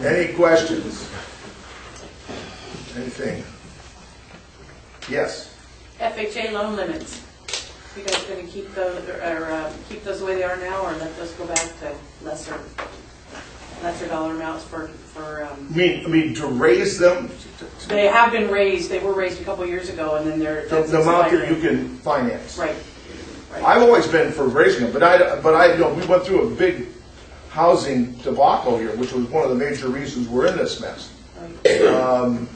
Any questions? Anything? Yes. FHA loan limits. You guys going to keep those, or keep those the way they are now, or let those go back to lesser dollar amounts for? I mean to raise them. They have been raised. They were raised a couple years ago, and then they're the amount that you can finance. Right. I've always been for raising them, but I you know, we went through a big housing debacle here, which was one of the major reasons we're in this mess. Right.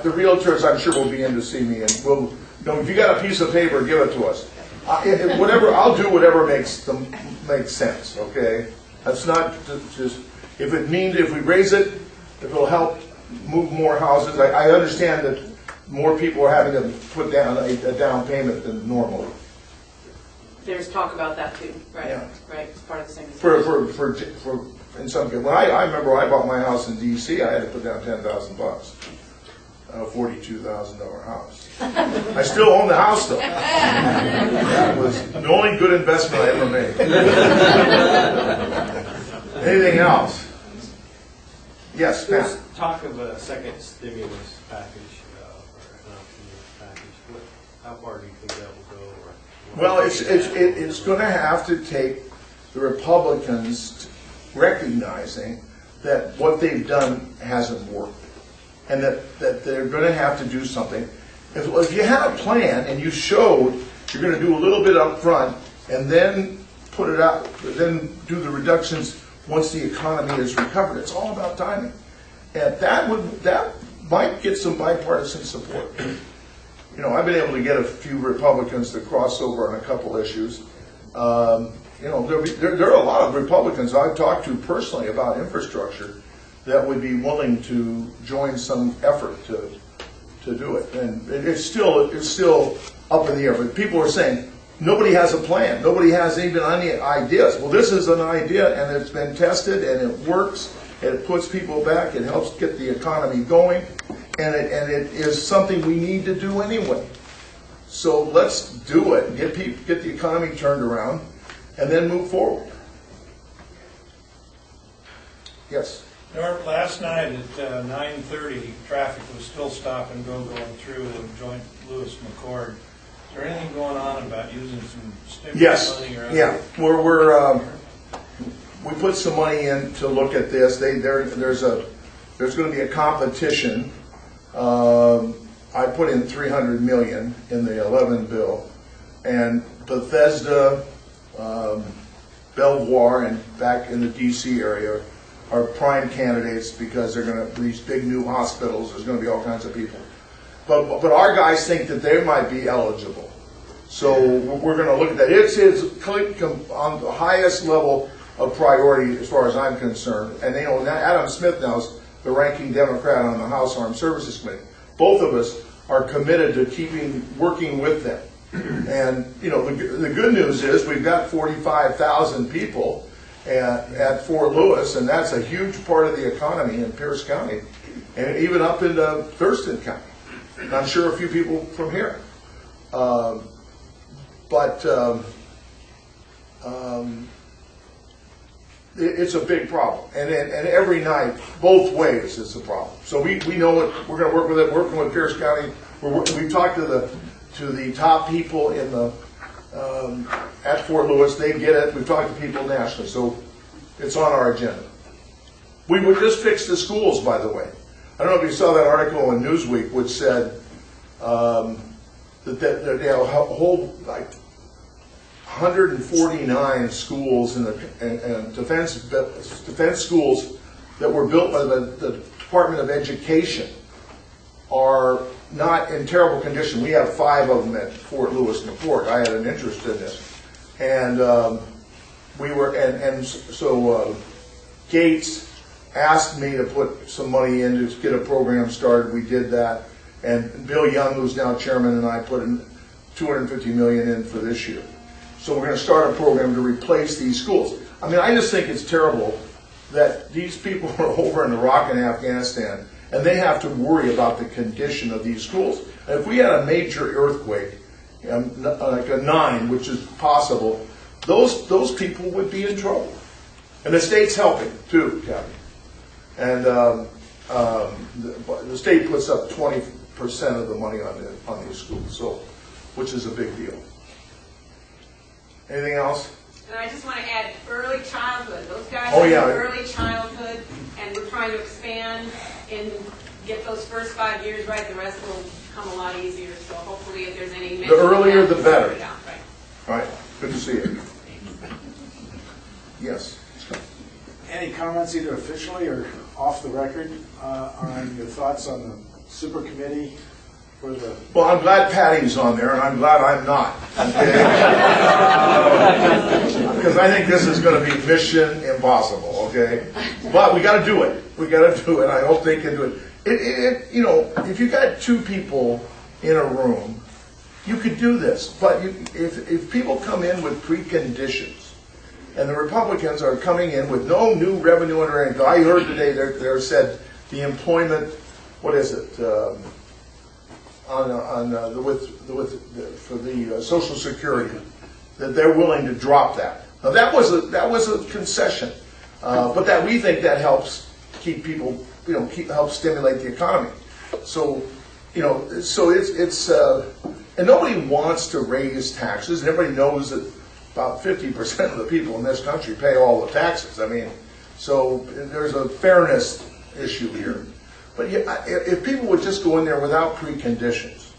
The realtors, I'm sure, will be in to see me, and we'll, you know, if you got a piece of paper, give it to us. Whatever, I'll do whatever makes sense. Okay, that's not just if it means if we raise it, if it'll help move more houses. I understand that more people are having to put down a down payment than normally. There's talk about that too, right? Yeah. Right. It's part of the same. For in some cases, when I remember when I bought my house in D.C., I had to put down $10,000. A $42,000 house. I still own the house though. That was the only good investment I ever made. Anything else? Yes, Matt. There's talk of a second stimulus package or an option package. How far do you think that will go? Well, it's going to have to take the Republicans recognizing that what they've done hasn't worked, and that they're going to have to do something. If you had a plan and you showed you're going to do a little bit up front and then put it out, then do the reductions once the economy is recovered, it's all about timing. And that might get some bipartisan support. You know, I've been able to get a few Republicans to cross over on a couple issues. You know, there are a lot of Republicans I've talked to personally about infrastructure that would be willing to join some effort to do it. And it's still up in the air. But people are saying nobody has a plan. Nobody has even any ideas. Well, this is an idea, and it's been tested, and it works. And it puts people back. It helps get the economy going, and it is something we need to do anyway. So let's do it. Get the economy turned around, and then move forward. Yes. Norm, last night at 9:30, traffic was still stop and go going through the joint Lewis-McCord. Is there anything going on about using some stimulus money or other? We put some money in to look at this. There's going to be a competition. I put in $300 million in the 11 bill, and Bethesda, Belvoir, and back in the D.C. area are prime candidates because they're going to these big new hospitals. There's going to be all kinds of people, but our guys think that they might be eligible. So we're going to look at that. It's on the highest level of priority as far as I'm concerned. And you know, Adam Smith now is the ranking Democrat on the House Armed Services Committee. Both of us are committed to working with them. And you know, the good news is we've got 45,000 people at Fort Lewis, and that's a huge part of the economy in Pierce County, and even up into Thurston County. And I'm sure a few people from here. It's a big problem, and every night, both ways, it's a problem. So we know it. We're going to work with it. Working with Pierce County, we've talked to the top people in the at Fort Lewis. They get it. We've talked to people nationally, so it's on our agenda. We would just fix the schools, by the way. I don't know if you saw that article in Newsweek, which said that they have a whole 149 schools in the defense schools that were built by the Department of Education are not in terrible condition. We have 5 of them at Fort Lewis-McCord. I had an interest in this, and so Gates asked me to put some money in to get a program started. We did that, and Bill Young, who's now chairman, and I put in $250 million in for this year. So we're going to start a program to replace these schools. I mean, I just think it's terrible that these people are over in Iraq and Afghanistan, and they have to worry about the condition of these schools. And if we had a major earthquake, like a 9, which is possible, those people would be in trouble. And the state's helping too, Kathy. And the state puts up 20% of the money on these schools, so, which is a big deal. Anything else? And I just want to add early childhood. Those guys Oh, are yeah. in early childhood, and we're trying to expand and get those first 5 years right. The rest will come a lot easier. So hopefully, if there's any The earlier, the better. Yeah, right. All right, good to see you. Yes. Any comments, either officially or off the record, on your thoughts on the super committee for the? Well, I'm glad Patty's on there, and I'm glad I'm not. Because I think this is going to be mission impossible, okay? But we got to do it. We got to do it. I hope they can do it. You know, if you got two people in a room, you could do this. But if people come in with preconditions, and the Republicans are coming in with no new revenue under anything. I heard today they said the employment, what is it, for the Social Security, that they're willing to drop that. Now that was a concession, but that we think that helps keep people, you know, helps stimulate the economy. So, you know, so it's and nobody wants to raise taxes. And everybody knows that about 50% of the people in this country pay all the taxes. I mean, so there's a fairness issue here. But if people would just go in there without preconditions,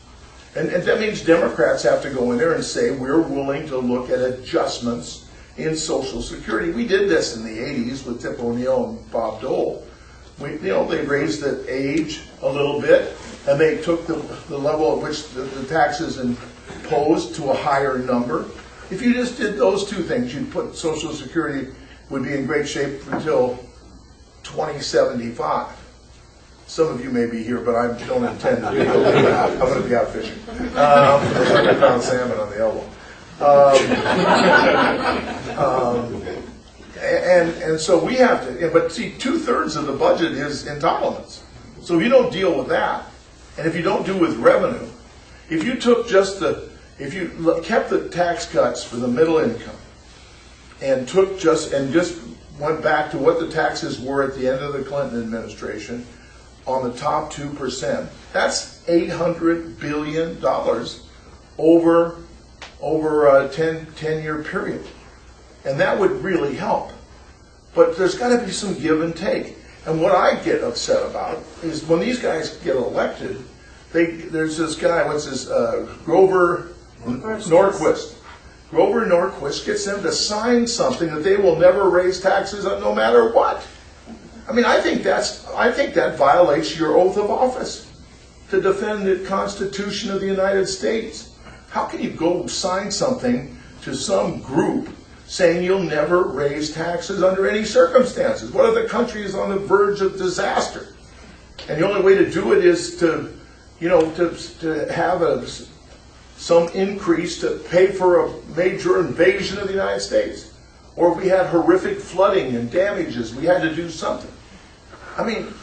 and that means Democrats have to go in there and say, we're willing to look at adjustments in Social Security. We did this in the 80s with Tip O'Neill and Bob Dole. They raised the age a little bit, and they took the level at which the taxes imposed to a higher number. If you just did those two things, you'd put Social Security would be in great shape until 2075. Some of you may be here, but I don't intend to be. I'm going to be out fishing. I found salmon on the elbow. And so we have to, but see, 2/3 of the budget is entitlements. So if you don't deal with that, and if you don't do with revenue, if you took just if you kept the tax cuts for the middle income and just went back to what the taxes were at the end of the Clinton administration on the top 2%, that's $800 billion over a 10-year period. And that would really help. But there's got to be some give and take. And what I get upset about is when these guys get elected, there's this guy, what's his, Grover Norquist. Grover Norquist gets them to sign something that they will never raise taxes on no matter what. I mean, I think that violates your oath of office to defend the Constitution of the United States. How can you go sign something to some group saying you'll never raise taxes under any circumstances? What if the country is on the verge of disaster? And the only way to do it is to have some increase to pay for a major invasion of the United States. Or if we had horrific flooding and damages, we had to do something. I mean,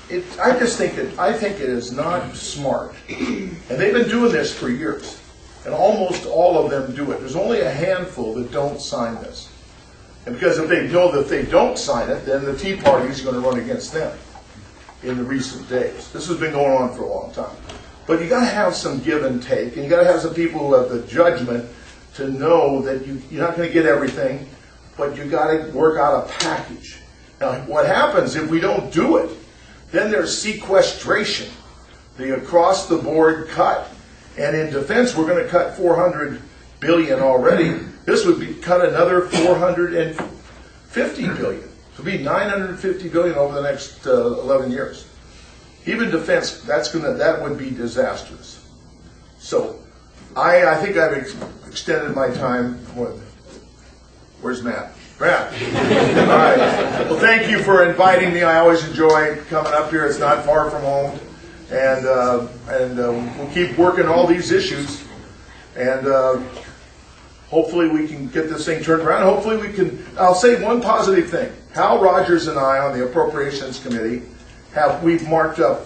I think it is not smart. And they've been doing this for years. And almost all of them do it. There's only a handful that don't sign this. And because if they know that if they don't sign it, then the Tea Party is going to run against them in the recent days. This has been going on for a long time. But you got to have some give and take, and you got to have some people who have the judgment to know that you're not going to get everything, but you got to work out a package. Now, what happens if we don't do it? Then there's sequestration, the across-the-board cut. And in defense, we're going to cut $400 billion already. This would be cut another $450 billion. It would be $950 billion over the next 11 years. Even defense, that would be disastrous. So, I think I've extended my time. Where's Matt? Matt. All right. Well, thank you for inviting me. I always enjoy coming up here. It's not far from home. And we'll keep working all these issues, and hopefully we can get this thing turned around. Hopefully we can. I'll say one positive thing. Hal Rogers and I on the Appropriations Committee we've marked up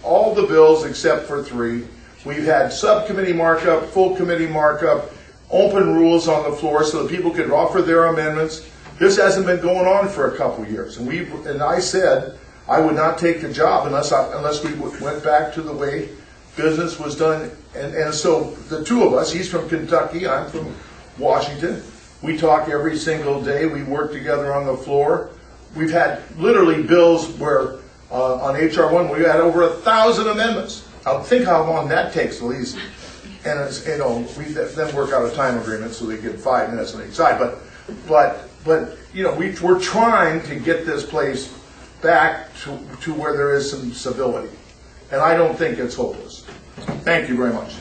all the bills except for 3. We've had subcommittee markup, full committee markup, open rules on the floor so that people could offer their amendments. This hasn't been going on for a couple years, and I said I would not take the job unless we went back to the way business was done. And so the two of us, he's from Kentucky, I'm from Washington. We talk every single day. We work together on the floor. We've had literally bills where on HR1 we had over 1,000 amendments. Think how long that takes at least. And it's, we then work out a time agreement so they get 5 minutes on each side. But we're trying to get this place back to where there is some civility. And I don't think it's hopeless. Thank you very much.